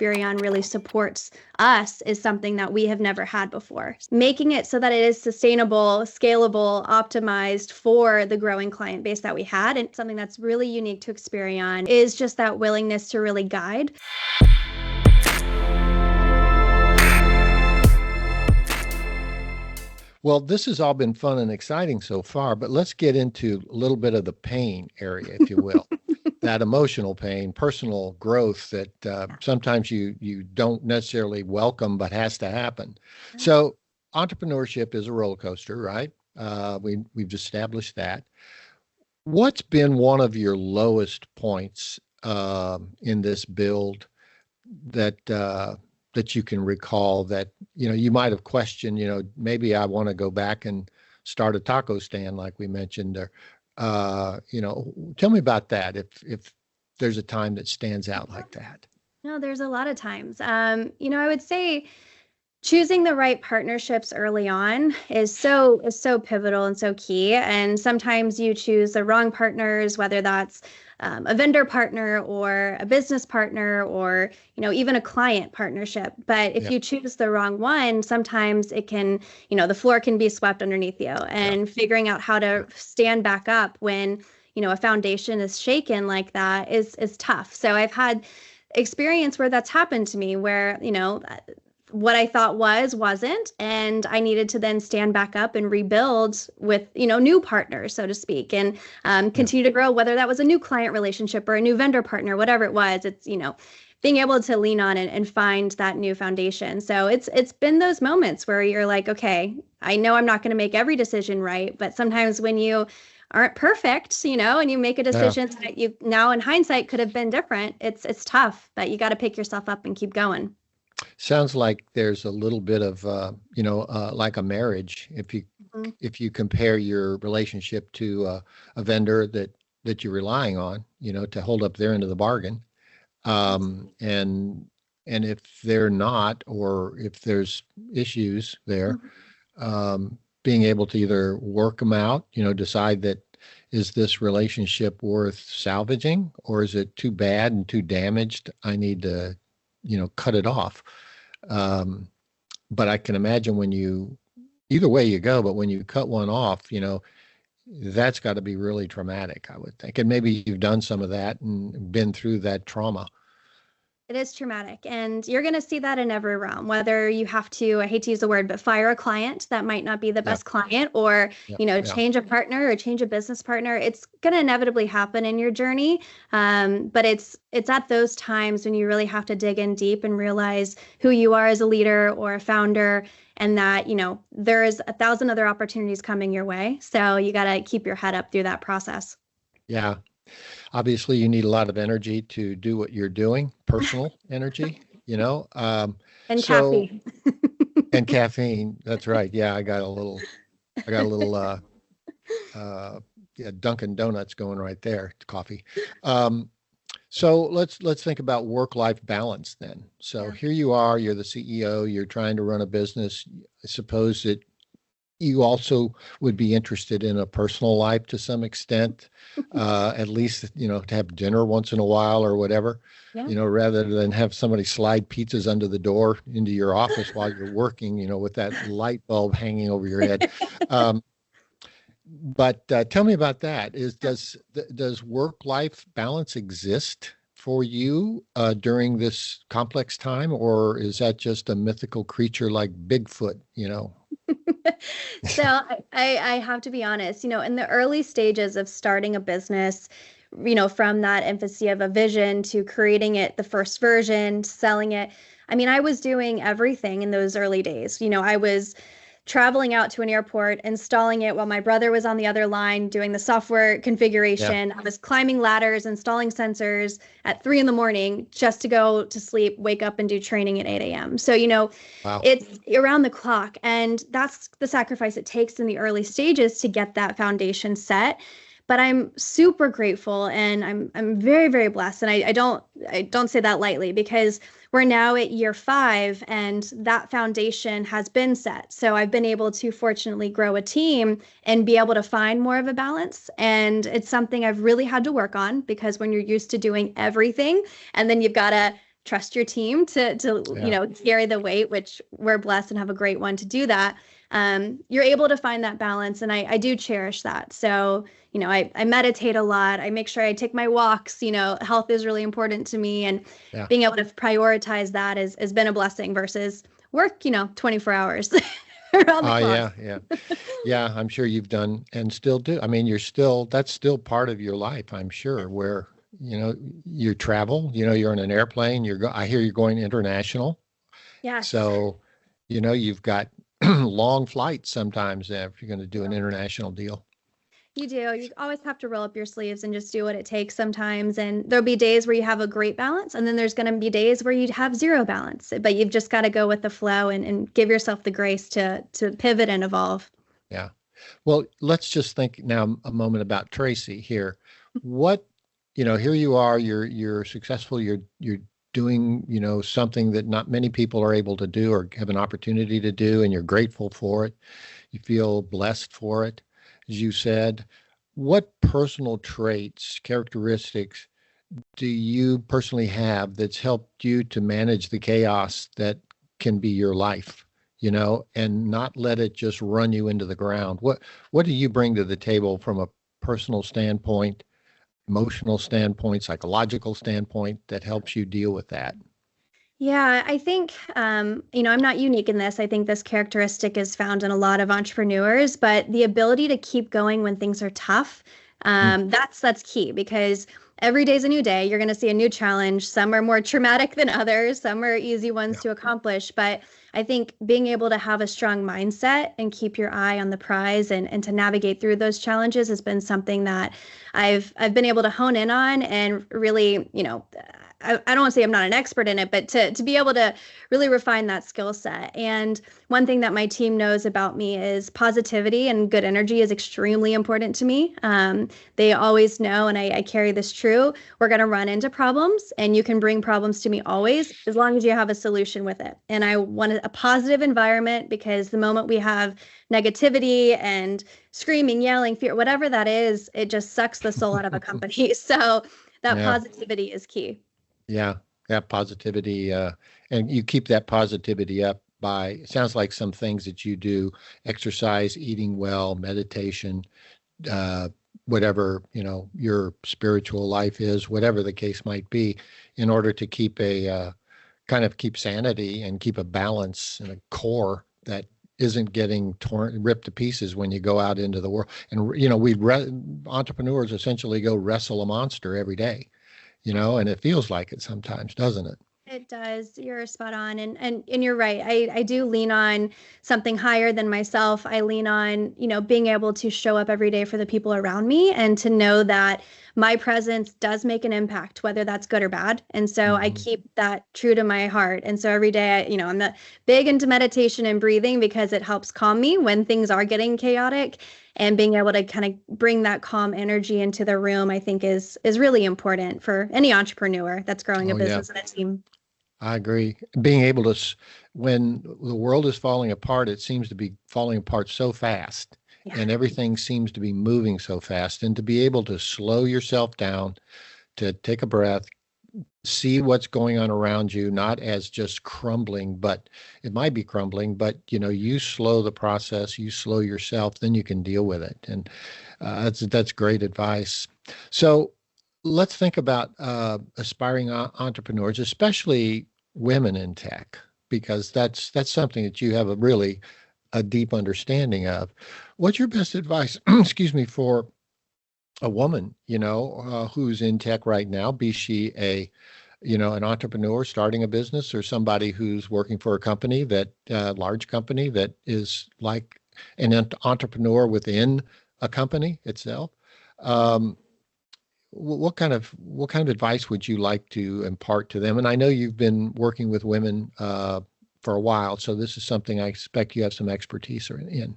Experion really supports us is something that we have never had before. Making it so that it is sustainable, scalable, optimized for the growing client base that we had. And something that's really unique to Experion is just that willingness to really guide. Well, this has all been fun and exciting so far, but let's get into a little bit of the pain area, if you will. That emotional pain, personal growth that sometimes you don't necessarily welcome, but has to happen. So entrepreneurship is a roller coaster, right? We've established that. What's been one of your lowest points in this build that you can recall that, you might have questioned, maybe I want to go back and start a taco stand like we mentioned, or, tell me about that. If there's a time that stands out like that. No, there's a lot of times. I would say choosing the right partnerships early on is so pivotal and so key. And sometimes you choose the wrong partners, whether that's a vendor partner or a business partner or, even a client partnership. But if you choose the wrong one, sometimes it can, the floor can be swept underneath you, and figuring out how to stand back up when, a foundation is shaken like that is tough. So I've had experience where that's happened to me where, what I thought wasn't, and I needed to then stand back up and rebuild with, new partners, so to speak, and continue to grow, whether that was a new client relationship or a new vendor partner, whatever it was. It's, being able to lean on it and find that new foundation. So it's been those moments where you're like, okay, I know I'm not going to make every decision right, but sometimes when you aren't perfect, and you make a decision that you now in hindsight could have been different, it's tough, but you got to pick yourself up and keep going. Sounds like there's a little bit of, like a marriage. If you compare your relationship to a vendor that you're relying on, to hold up their end of the bargain, and if they're not, or if there's issues there, being able to either work them out, decide that is this relationship worth salvaging, or is it too bad and too damaged? I need to cut it off. But I can imagine either way you go, but when you cut one off, that's got to be really traumatic, I would think. And maybe you've done some of that and been through that trauma. It is traumatic. And you're going to see that in every realm, whether you have to, I hate to use the word, but fire a client that might not be the best client, or, change a partner or change a business partner. It's going to inevitably happen in your journey. But it's at those times when you really have to dig in deep and realize who you are as a leader or a founder, and that, there is 1,000 other opportunities coming your way. So you got to keep your head up through that process. Yeah. Obviously, you need a lot of energy to do what you're doing, personal energy, and caffeine. And caffeine. That's right. Yeah, I got a little Dunkin' Donuts going right there, coffee. So let's think about work-life balance then. So here you are, you're the CEO, you're trying to run a business. I suppose that you also would be interested in a personal life to some extent, at least, to have dinner once in a while or whatever, rather than have somebody slide pizzas under the door into your office while you're working, with that light bulb hanging over your head. But tell me about that. Does work-life balance exist for you during this complex time, or is that just a mythical creature like Bigfoot, So I have to be honest, in the early stages of starting a business, from that infancy of a vision to creating it, the first version, selling it. I mean, I was doing everything in those early days. I was traveling out to an airport, installing it while my brother was on the other line doing the software configuration. I was climbing ladders, installing sensors at 3 a.m. just to go to sleep, wake up and do training at 8 a.m. So, It's around the clock. And that's the sacrifice it takes in the early stages to get that foundation set. But I'm super grateful, and I'm very, very blessed. And I don't say that lightly, because we're now at year 5 and that foundation has been set. So I've been able to fortunately grow a team and be able to find more of a balance. And it's something I've really had to work on, because when you're used to doing everything and then you've got to trust your team to carry the weight, which we're blessed and have a great one to do that. You're able to find that balance, and I do cherish that. So, I meditate a lot. I make sure I take my walks. Health is really important to me, and being able to prioritize that has been a blessing versus work, 24 hours around the clock. Yeah. I'm sure you've done and still do. I mean, that's still part of your life, I'm sure, where, you travel, you're in an airplane, I hear you're going international. Yes. So, you've got long flights sometimes if you're going to do an international deal. You do. You always have to roll up your sleeves and just do what it takes sometimes. And there'll be days where you have a great balance, and then there's going to be days where you have zero balance. But you've just got to go with the flow and give yourself the grace to pivot and evolve. Yeah. Well, let's just think now a moment about Tracy here. What, here you are, you're successful, you're doing, something that not many people are able to do or have an opportunity to do, and you're grateful for it. You feel blessed for it. As you said, what personal traits, characteristics do you personally have that's helped you to manage the chaos that can be your life, and not let it just run you into the ground? What do you bring to the table from a personal standpoint, emotional standpoint, psychological standpoint that helps you deal with that? Yeah, I think, I'm not unique in this. I think this characteristic is found in a lot of entrepreneurs, but the ability to keep going when things are tough, that's key, because every day's a new day. You're going to see a new challenge. Some are more traumatic than others. Some are easy ones to accomplish. But I think being able to have a strong mindset and keep your eye on the prize and to navigate through those challenges has been something that I've been able to hone in on and really, I don't want to say I'm not an expert in it, but to be able to really refine that skill set. And one thing that my team knows about me is positivity and good energy is extremely important to me. They always know, and I carry this true, we're going to run into problems, and you can bring problems to me always, as long as you have a solution with it. And I want a positive environment, because the moment we have negativity and screaming, yelling, fear, whatever that is, it just sucks the soul out of a company. So that positivity is key. Yeah, positivity. And you keep that positivity up by, it sounds like some things that you do: exercise, eating well, meditation, whatever, your spiritual life is, whatever the case might be, in order to keep keep sanity and keep a balance and a core that isn't getting ripped to pieces when you go out into the world. And, entrepreneurs essentially go wrestle a monster every day. And it feels like it sometimes, doesn't it? It does. You're spot on. And you're right. I do lean on something higher than myself. I lean on, being able to show up every day for the people around me and to know that my presence does make an impact, whether that's good or bad. And so I keep that true to my heart. And so every day, I'm big into meditation and breathing, because it helps calm me when things are getting chaotic. And being able to kind of bring that calm energy into the room, I think is really important for any entrepreneur that's growing a business and a team. I agree. Being able to, when the world is falling apart, it seems to be falling apart so fast, and everything seems to be moving so fast. And to be able to slow yourself down, to take a breath, see what's going on around you, not as just crumbling, but it might be crumbling, but you slow the process, you slow yourself, then you can deal with it. And that's great advice. So let's think about aspiring entrepreneurs, especially women in tech, because that's something that you have a deep understanding of. What's your best advice, excuse me, for a woman, who's in tech right now, be she an entrepreneur starting a business, or somebody who's working for a company large company that is like an entrepreneur within a company itself? What kind of advice would you like to impart to them? And I know you've been working with women for a while, so this is something I expect you have some expertise in.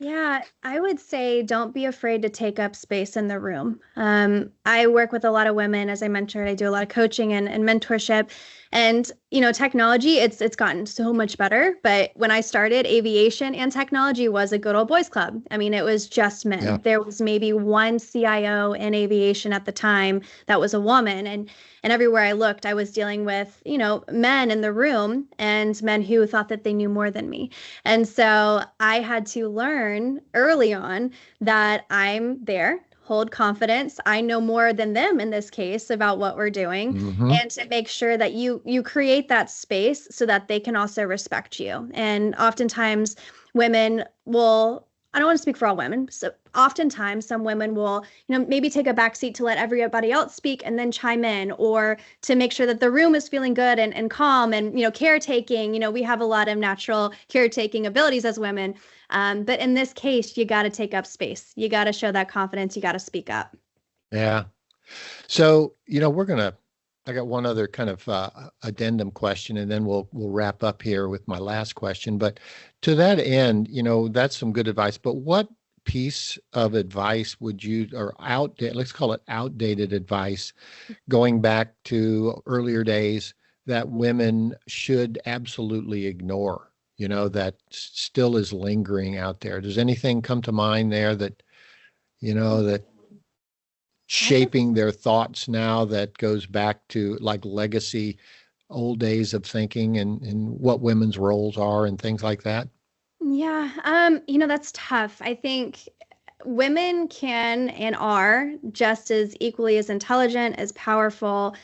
Yeah, I would say don't be afraid to take up space in the room. I work with a lot of women, as I mentioned. I do a lot of coaching and mentorship, and technology. It's gotten so much better. But when I started, aviation and technology was a good old boys club. I mean, it was just Yeah. men. There was maybe one CIO in aviation at the time that was a woman, and everywhere I looked, I was dealing with men in the room and men who thought that they knew more than me. And so I had to learn early on that I'm there, hold confidence. I know more than them in this case about what we're doing, Hmm. and to make sure that you create that space so that they can also respect you. And oftentimes women will, I don't want to speak for all women. So oftentimes some women will, maybe take a back seat to let everybody else speak and then chime in, or to make sure that the room is feeling good and calm and, caretaking. We have a lot of natural caretaking abilities as women. But in this case, you got to take up space. You got to show that confidence. You got to speak up. Yeah. So, I got one other kind of addendum question, and then we'll wrap up here with my last question. But to that end, that's some good advice. But what piece of advice would you, or let's call it outdated advice, going back to earlier days, that women should absolutely ignore, that still is lingering out there? Does anything come to mind there that I would shaping their thoughts now, that goes back to like legacy, old days of thinking, and what women's roles are and things like that? Yeah, that's tough. I think women can and are just as equally as intelligent, as powerful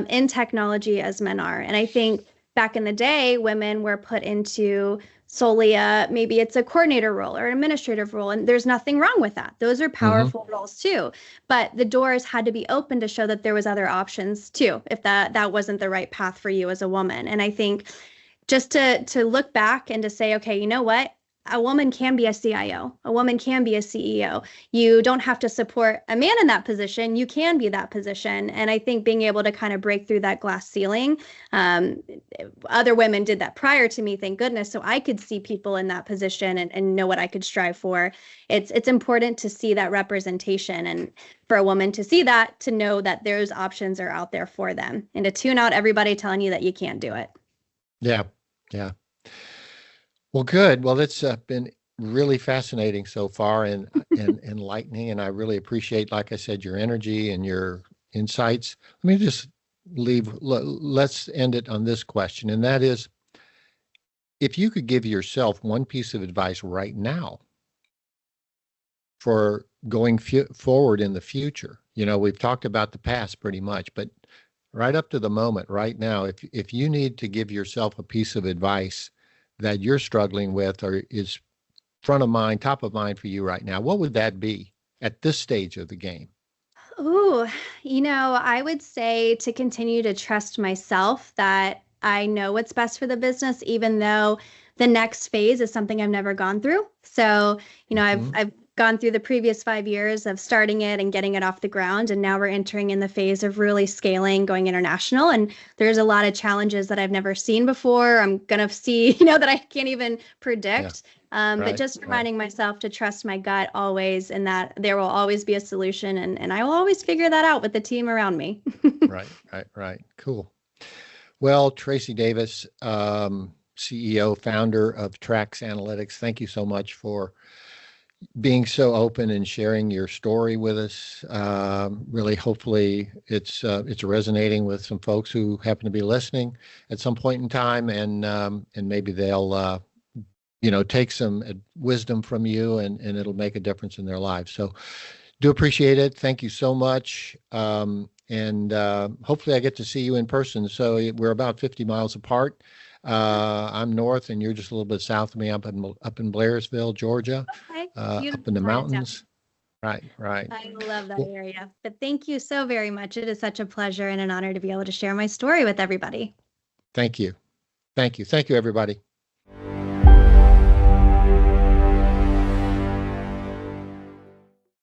in technology as men are. And I think back in the day, women were put into solely maybe it's a coordinator role or an administrative role, and there's nothing wrong with that. Those are Hmm. powerful roles too. But the doors had to be open to show that there was other options too, if that wasn't the right path for you as a woman. And I think just to look back and to say, okay, you know what? A woman can be a CIO. A woman can be a CEO. You don't have to support a man in that position. You can be that position. And I think being able to kind of break through that glass ceiling, um, other women did that prior to me, thank goodness. So I could see people in that position and know what I could strive for. It's important to see that representation, and for a woman to see that, to know that those options are out there for them, and to tune out everybody telling you that you can't do it. Yeah. Yeah. Well, good. Well, it's been really fascinating so far, and enlightening, and I really appreciate, like I said, your energy and your insights. Let me just let's end it on this question, and that is, if you could give yourself one piece of advice right now for going forward in the future. We've talked about the past pretty much, but right up to the moment, right now, if you need to give yourself a piece of advice that you're struggling with, or is front of mind, top of mind for you right now, what would that be at this stage of the game? Oh, I would say to continue to trust myself that I know what's best for the business, even though the next phase is something I've never gone through. So, I've Hmm. I've gone through the previous 5 years of starting it and getting it off the ground, and now we're entering in the phase of really scaling, going international. And there's a lot of challenges that I've never seen before. I'm gonna see, that I can't even Yeah. predict. But Right. just Right. reminding myself to trust my gut always, and that there will always be a solution, and I will always figure that out with the team around me. Right. Right. Right. Cool. Well, Tracy Davis, CEO, founder of TRAX Analytics, thank you so much for being so open and sharing your story with us. Really, hopefully, it's resonating with some folks who happen to be listening at some point in time, and maybe they'll take some wisdom from you, and it'll make a difference in their lives. So, do appreciate it. Thank you so much. And hopefully, I get to see you in person. So we're about 50 miles apart. I'm north, and you're just a little bit south of me, up in Blairsville, Georgia, Okay, up in beautiful the part of town. mountains. Right, right. I love that Well, area. But thank you so very much. It is such a pleasure and an honor to be able to share my story with everybody. thank you. Thank you. Thank you, everybody.